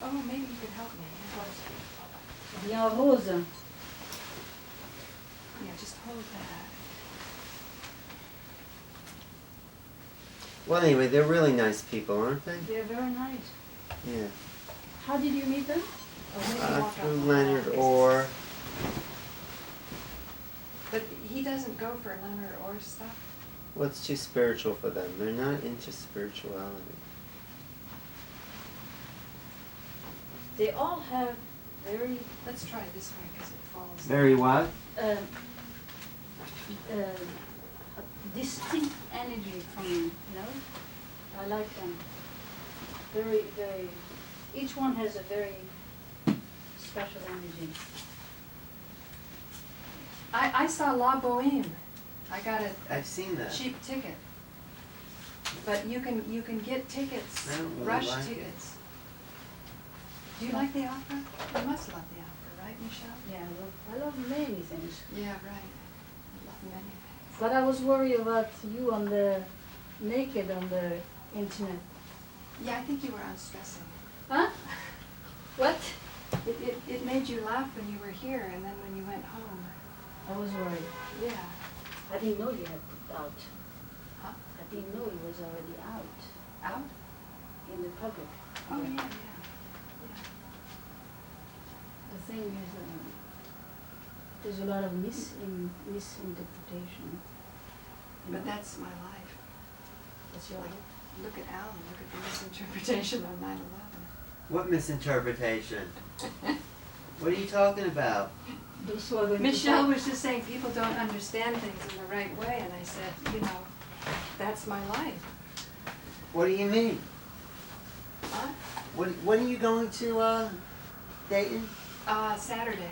Oh, maybe you could help me. Bien rose. Yeah, just hold that. Well, anyway, they're really nice people, aren't they? They're very nice. Yeah. How did you meet them? Through Leonard Orr. But he doesn't go for Leonard Orr stuff. Well, it's too spiritual for them. They're not into spirituality. They all have very... Let's try this way because it falls. Very what? Distinct energy from me, you know? I like them. Very, very... Each one has a very special energy. I saw La Boheme. I got I've seen a that. cheap ticket. But you can get tickets, I don't really rush like tickets. Do you like the opera? You must love the opera, right, Michelle? Yeah, I love many things. Yeah, right. I love many things. But I was worried about you on the naked on the internet. Yeah, I think you were unstressing. Huh? What? It made you laugh when you were here, and then when you went home. I was worried. Yeah. I didn't know you had put out. Huh? I didn't know it was already out Out? in the public. Oh, Yeah. yeah. The thing is, there's a lot of misinterpretation. You But know? that's my life. That's your life. Look at Alan, look at the misinterpretation on 9/11. What misinterpretation? What are you talking about? Those who are going Michelle to was just saying people don't understand things in the right way, and I said, you know, that's my life. What do you mean? Huh? When are you going to Dayton? Saturday.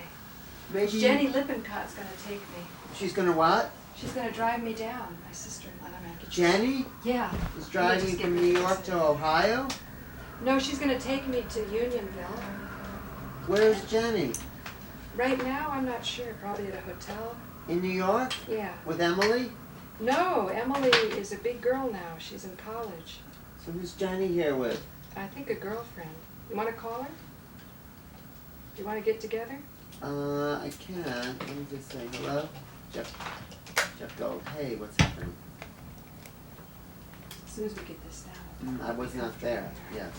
Maybe Jenny Lippincot's going to take me. She's gonna what? She's going to drive me down, my sister-in-law. I'm gonna get Jenny Yeah. is driving from New York to Ohio? No, she's going to take me to Unionville. Where's Jenny? Right now, I'm not sure. Probably at a hotel. In New York? Yeah. With Emily? No, Emily is a big girl now. She's in college. So who's Jenny here with? I think a girlfriend. You want to call her? Do you want to get together? I can. Let me just say hello. Jeff Gold. Hey, what's happening? As soon as we get this down. I was not there. Yes.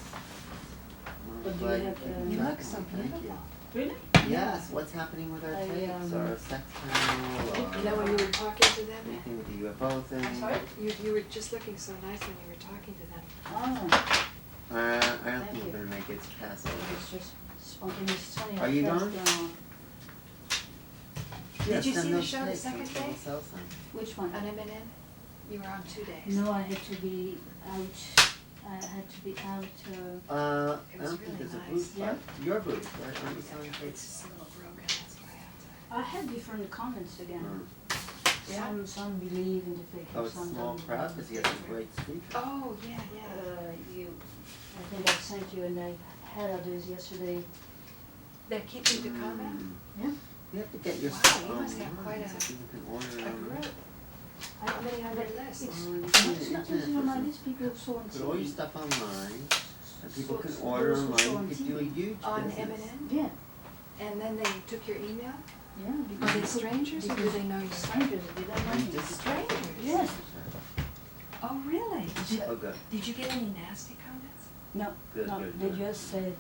But do you Glad have, could You talk look to so me. Thank you. beautiful. Really? Yes. What's happening with our I, tapes or our sex panel or You know when you were talking to them? anything with the UFO thing? I'm sorry? You were just looking so nice when you were talking to them. Oh, I don't Thank think you. we're gonna make it past it's just spontaneous. Funny. Are you I going? pressed, Did you send see the those show the tapes. second Let's get day? a cell sign. Which one? On M&N? You were on 2 days. No, I had to be out. I had to be out. It I was don't think really there's a nice. booth, Yeah. right? Your booth, right? Aren't you selling It's tapes? just a little broken, that's why I have to. I had different comments again. Yeah? Some believe in the fake. Oh, it's a some small don't crowd believe. because he has a great speaker. Oh, yeah, yeah. I think I sent you, and I had others yesterday. They're keeping the comment? Yeah. You have to get your Wow, stuff you must have online quite so a- people can order A it online. group. How many on their list? It's Oh, you not can it's not internet easy on my for list. People saw on Put all your TV. stuff online, and people So- can so order those who online. saw You on could do a TV. huge On business. M&N? Yeah, And then they took your email? yeah. Are because they could- strangers or do because they know you? Strangers, they don't know You me. just- Strangers? Yes. Oh, really? Oh, good. Did you get any nasty comments? No, Good, no, good, they good. just said,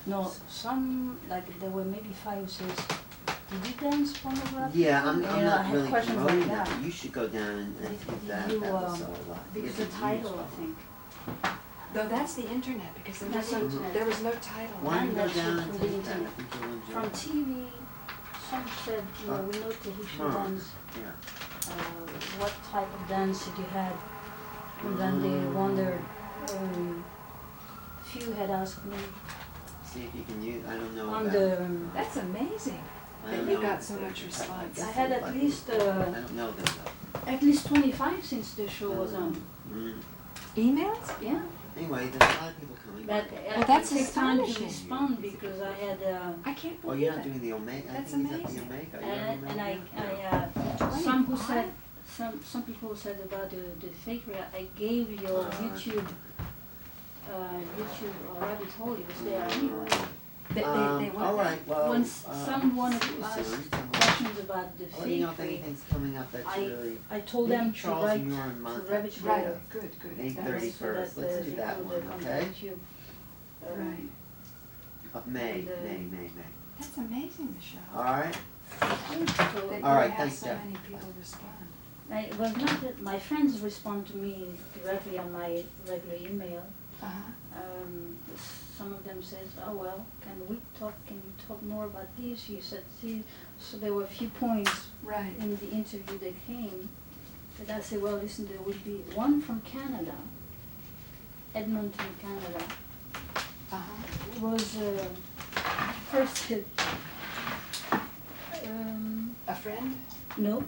no, some, like, there were maybe 5 who says, did you dance pornography? Yeah, I'm You know, I not had really questions promoting like that. You should go down and do that. You, That was so a lot. because It's the a huge title, I problem. think. No, that's the internet because there That's wasn't, internet. there was no title. Why don't you go That's down it and from the take that? I internet. think you'll enjoy From it. TV, some said, you know, we know Tahitian Huh. dance, Yeah. what type of dance did you had? And then they wondered, few had asked me See if you can use, I don't know on about. the, That's amazing I that don't you know got if so they're much the type response. of- I had at like- least, I don't know them though. at least 25 since the show was on. Emails? Yeah. Anyway, there's a lot of people coming. But Well, that's it took time to astonishing. respond because I had, I can't Oh, believe you're not it. doing the Omega? I That's think he's at amazing. the Omega. You don't and remember? some who said, some people said about the fake, I gave your YouTube YouTube or Rabbit Hole, it was there anyway. They all want right, well, When someone wanted see you to ask soon. questions about the I'll let you know if fake anything's coming up that's really. I told Maybe them to Charles write and you're on to month. Rabbit Hole. Right, good. May That was- 31st. so Let's do they that could, one, okay? contact you. Right. Of May, And, May. That's amazing, Michelle. All right. So, That All right, you have thanks, so Jeff. many people respond. well, not that my friends respond to me directly on my regular email. Uh-huh. Some of them says, "Oh well, can you talk more about this?" You said, "See," so there were a few points Right. in the interview that came. But I said, "Well, listen, there will be one from Canada, Edmonton, Canada." Uh-huh. It was first. A friend? No.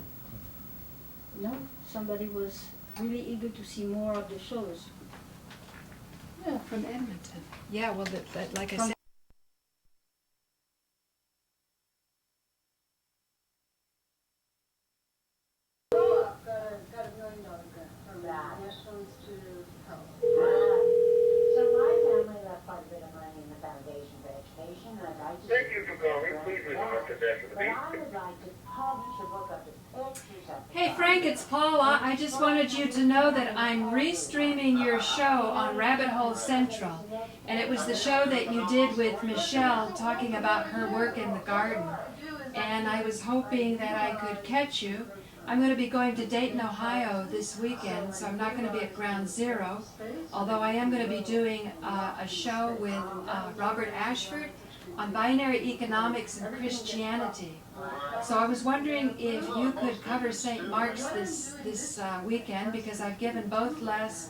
Somebody was really eager to see more of the shows. Yeah, from Edmonton. Yeah, well, that like I From- said. Got $1 million grant from National Institute of Health. So my family left quite a bit of money in the Foundation for Education, and I'd like to... Thank you for calling. Please leave a message after the But beep. I would like to publish a book of the pictures of the... Hey Frank, it's Paula. I just wanted you to know that I'm restreaming your show on Rabbit Hole Central. And it was the show that you did with Michelle talking about her work in the garden. And I was hoping that I could catch you. I'm going to be going to Dayton, Ohio this weekend, so I'm not going to be at Ground Zero. Although I am going to be doing a show with Robert Ashford on binary economics and Christianity. So I was wondering if you could cover St. Mark's this weekend, because I've given both Les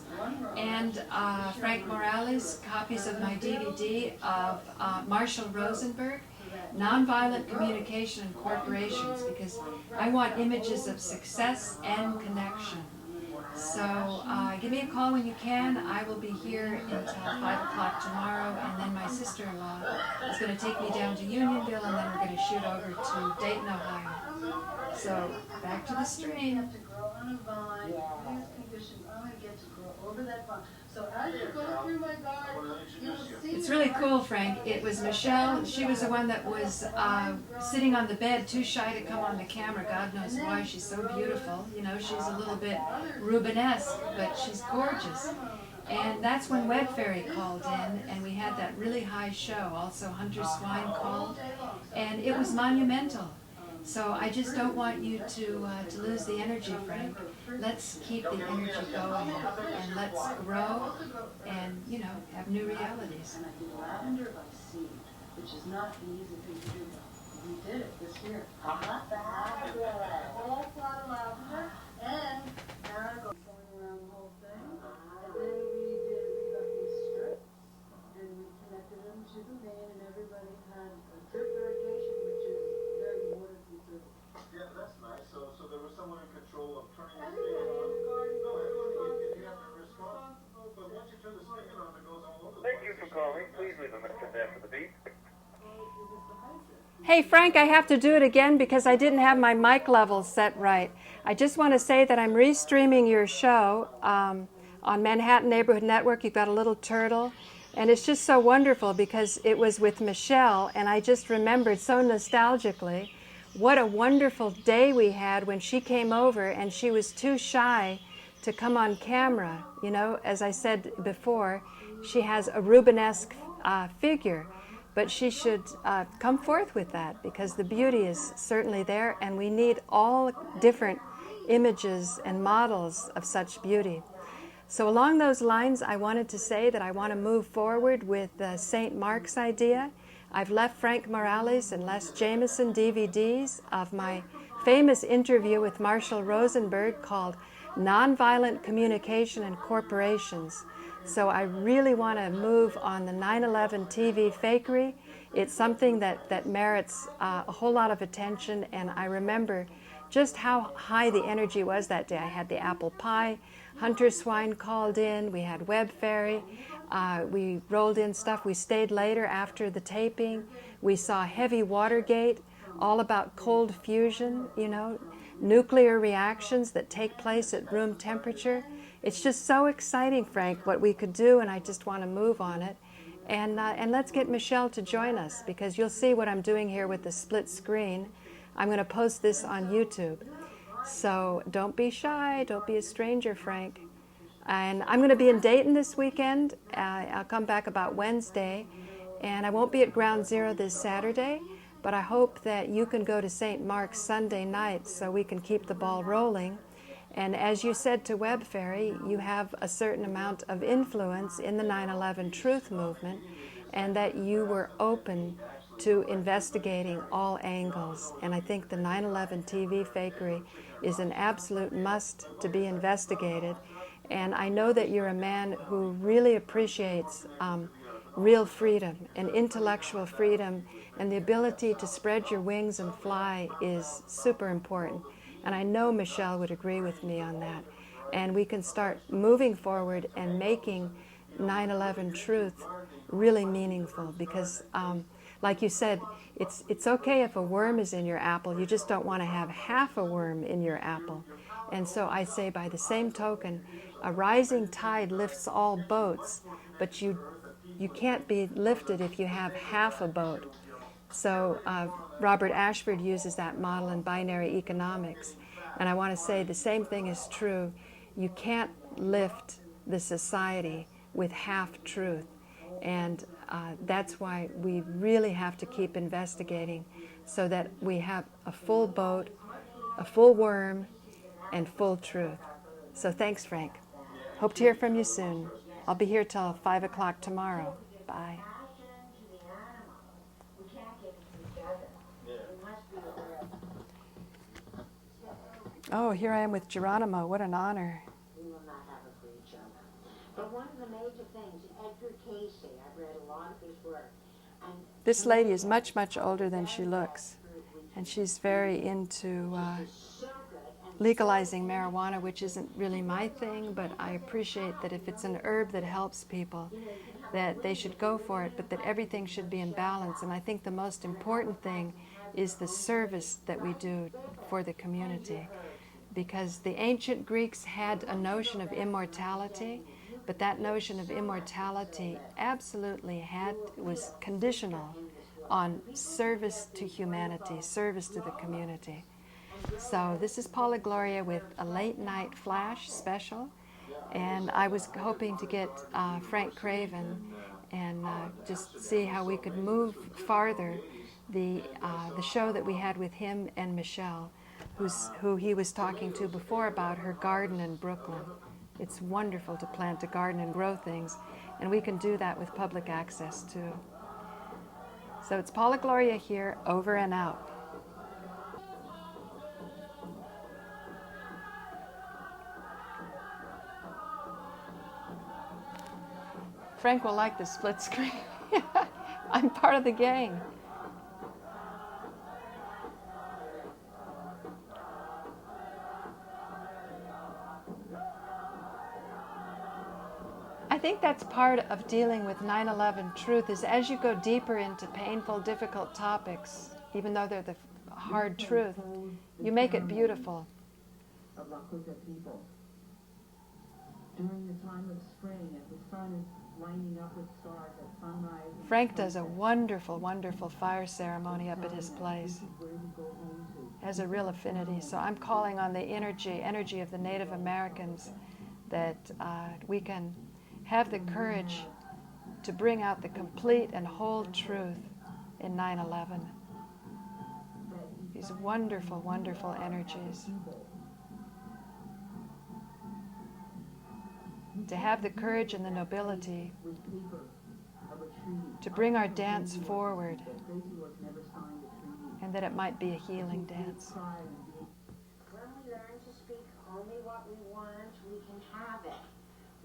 and Frank Morales copies of my DVD of Marshall Rosenberg, Nonviolent Communication and Corporations, because I want images of success and connection. So give me a call when you can. I will be here until 5 o'clock tomorrow, and then my sister-in-law is going to take me down to Unionville, and then we're going to shoot over to Dayton, Ohio. So back to the stream. To grow on a vine, these conditions, I'm going to get to grow over that vine. So as you go through my garden, you will see... It's really cool, Frank. It was Michelle. She was the one that was sitting on the bed, too shy to come on the camera. God knows why. She's so beautiful. You know, she's a little bit Rubenesque, but she's gorgeous. And that's when Web Fairy called in, and we had that really high show. Also, Hunter Swine called, and it was monumental. So I just don't want you to lose the energy, Frank. Let's keep the energy going, and let's grow, and you know, have new realities. And I did lavender by seed, which is not an easy thing to do. We did it this year. A whole plot of lavender, and Anna goes going around the whole thing. And then we got these strips, and we connected them to the vein, and everybody had a drip irrigation, which is very water conserving. Yeah, that's nice. So there was someone in control of turning the Everybody spigot in on. the garden No, was you have to respond. But once you turn the spigot on, it goes all over the place. Thank you for calling. Please leave a message after the beep. Hey Frank, I have to do it again because I didn't have my mic levels set right. I just want to say that I'm restreaming your show on Manhattan Neighborhood Network. You've got a little turtle. And it's just so wonderful because it was with Michelle, and I just remembered so nostalgically what a wonderful day we had when she came over, and she was too shy to come on camera. You know, as I said before, she has a Rubenesque figure, but she should come forth with that because the beauty is certainly there, and we need all different images and models of such beauty. So along those lines, I wanted to say that I want to move forward with the St. Mark's idea. I've left Frank Morales and Les Jameson DVDs of my famous interview with Marshall Rosenberg called Nonviolent Communication and Corporations. So I really want to move on the 9/11 TV fakery. It's something that merits a whole lot of attention, and I remember just how high the energy was that day. I had the apple pie, Hunter Swine called in, we had Web Fairy, we rolled in stuff, we stayed later after the taping, we saw Heavy Watergate, all about cold fusion, you know, nuclear reactions that take place at room temperature. it's just so exciting, Frank, what we could do, and I just want to move on it. And let's get Michelle to join us, because you'll see what I'm doing here with the split screen. I'm going to post this on YouTube. So don't be shy. Don't be a stranger, Frank. And I'm going to be in Dayton this weekend. I'll come back about Wednesday. And I won't be at Ground Zero this Saturday, but I hope that you can go to St. Mark's Sunday night so we can keep the ball rolling. And as you said to Web Fairy, you have a certain amount of influence in the 9/11 Truth movement, and that you were open to investigating all angles. And I think the 9/11 TV fakery is an absolute must to be investigated. And I know that you're a man who really appreciates real freedom and intellectual freedom, and the ability to spread your wings and fly is super important. And I know Michelle would agree with me on that. And we can start moving forward and making 9/11 truth really meaningful, because like you said, it's okay if a worm is in your apple. You just don't want to have half a worm in your apple. And so I say, by the same token, a rising tide lifts all boats, but you can't be lifted if you have half a boat. So Robert Ashford uses that model in binary economics. And I want to say the same thing is true. You can't lift the society with half truth. And that's why we really have to keep investigating, so that we have a full boat, a full worm, and full truth. So thanks, Frank. Hope to hear from you soon. I'll be here till 5 o'clock tomorrow. Bye. Oh, here I am with Geronimo. What an honor. We will not have a free joke. But one of the major things, Edgar Casey, I've read a lot of his work. And This lady is much, much older than she looks. And she's very into legalizing marijuana, which isn't really my thing, but I appreciate that if it's an herb that helps people, that they should go for it, but that everything should be in balance. And I think the most important thing is the service that we do for the community. Because the ancient Greeks had a notion of immortality, but that notion of immortality absolutely was conditional on service to humanity, service to the community. So this is Paula Gloria with a late night flash special, and I was hoping to get Frank Craven and just see how we could move farther the show that we had with him and Michelle, who he was talking to before about her garden in Brooklyn. It's wonderful to plant a garden and grow things, and we can do that with public access too. So it's Paula Gloria here, over and out. Frank will like the split screen. I'm part of the gang. I think that's part of dealing with 9/11 truth, is as you go deeper into painful, difficult topics, even though they're the hard truth, you make it beautiful. Of Lakota people. During the time of spring, as the sun is lining up with stars at sunrise. Frank does a wonderful, wonderful fire ceremony up at his place. Has a real affinity. So I'm calling on the energy of the Native Americans, that we can have the courage to bring out the complete and whole truth in 9/11. These wonderful, wonderful energies. To have the courage and the nobility to bring our dance forward, and that it might be a healing dance. When we learn to speak only what we want, we can have it,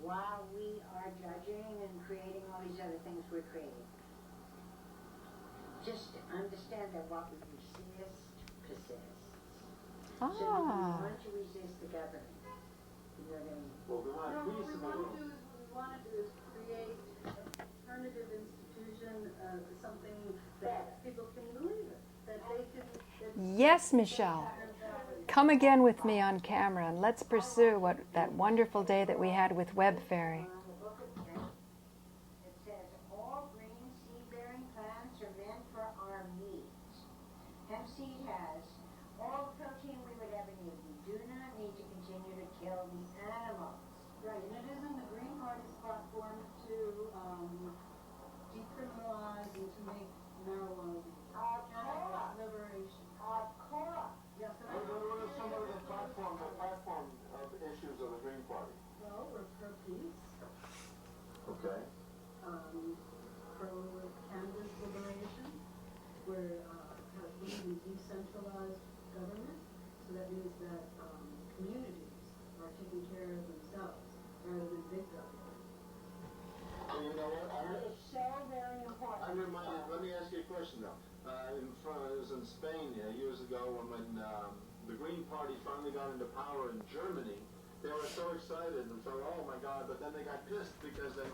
while we are judging and creating all these other things we're creating. Just understand that what we resist persists. So if we want to resist the government, we're going to... Well, we want No, peace. what we want to do is create an alternative institution, something that people can believe in, that they can... Yes, Michelle. come again with me on camera and let's pursue that wonderful day that we had with Web Fairy. It says all green seed-bearing plants are meant for our meat. Hemp seed has all the protein we would ever need. We do not need to continue to kill the animals. Right, and it is in the Green Party's platform to decriminalize and to make marijuana legal. Cannabis liberation. Of course. Yes, and What are some of the platform issues of the Green Party? well, we're pro-peace, Okay. pro-cannabis liberation. We're believe in decentralized government, so that means that communities are taking care of themselves rather than big government. Well, you know what? That is so very important. I'm reminded, let me ask you a question though. It was in Spain years ago when the Green Party finally got into power in Germany. They were so excited and thought, oh my God, but then they got pissed because the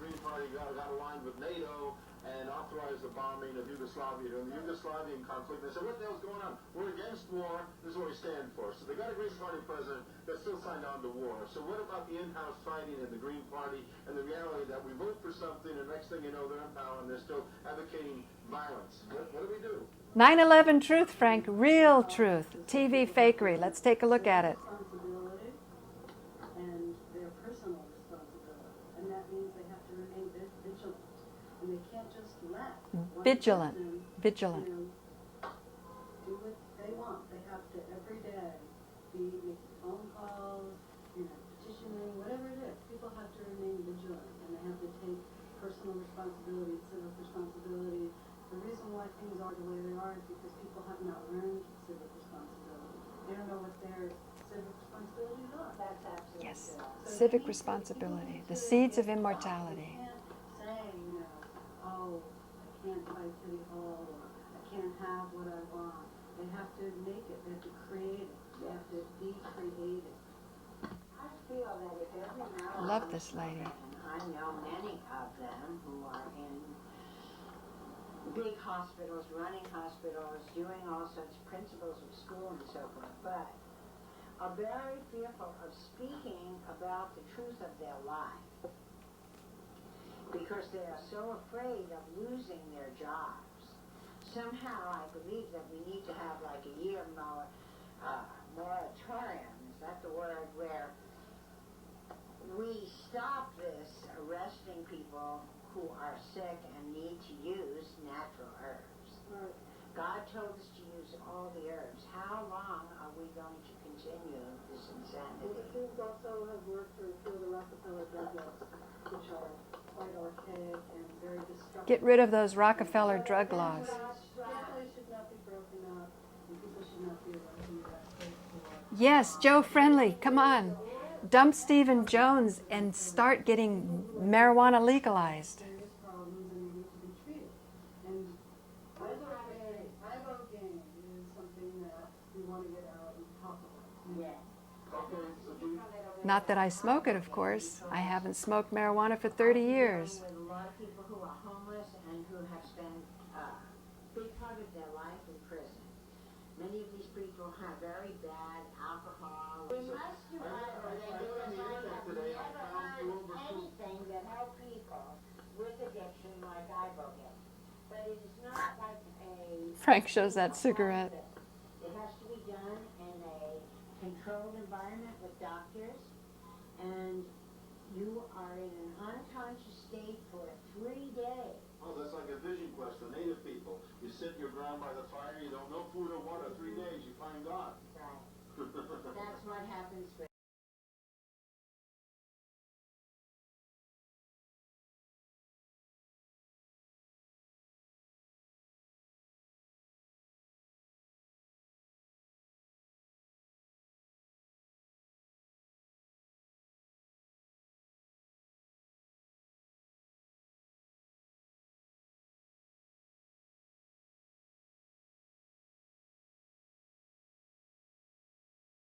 Green Party got aligned with NATO and authorized the bombing of Yugoslavia during the Yugoslavian conflict. They said, what the hell's going on? We're against war. This is what we stand for. So they got a Green Party president that still signed on to war. So what about the in-house fighting in the Green Party and the reality that we vote for something and next thing you know they're in power and they're still advocating violence? What do we do? 9/11 truth, Frank, real truth. TV fakery. Let's take a look at it. Responsibility and their personal responsibility, and that means they have to remain vigilant, and they can't just let one Vigilant. person, Vigilant. you know, do what they want. They have to every day be making phone calls, petitioning, whatever it is. People have to remain vigilant, and they have to take personal responsibility, civic responsibility. The reason why things are the way they are is because people have not learned civic responsibility. They don't know what their civic responsibilities are. That's absolutely Yes. true. So Civic they need to- responsibility. people The need to seeds of get immortality. They can't say, oh, I can't fight City Hall, or I can't have what I want. They have to make it. They have to create it. They have to be creative. I feel that if every now and Love then- this lady. And I know many of them who are in big hospitals, running hospitals, doing all such principles of school and so forth, but are very fearful of speaking about the truth of their life because they are so afraid of losing their jobs. Somehow I believe that we need to have like a year moratorium, is that the word, where we stop this arresting people who are sick and need to use natural herbs. Right. God told us to use all the herbs. How long are we going to continue this And the insanity? students also have worked to repeal the Rockefeller drug laws, which are quite archaic and very destructive. Get rid of those Rockefeller drug laws. Families should not be broken up, and people should not be arrested for. Yes, Joe Friendly, come on. Dump Stephen Jones and start getting marijuana legalized. Serious problems and they need to be treated. And ibogaine is something that we want to get out and talk about. Yeah. Okay, so do Not that I smoke it, of course. I haven't smoked marijuana for 30 years. With a lot of people who are homeless and who have spent a big part of their life in prison. Many of these people have very bad alcohol. We must do anything that help people with addiction like ibogaine. But it is not like a... Frank shows that cigarette. It has to be done in a controlled environment with doctors, and you are in an unconscious state for 3 days. Oh, that's like a vision quest for native people. You sit your ground by the fire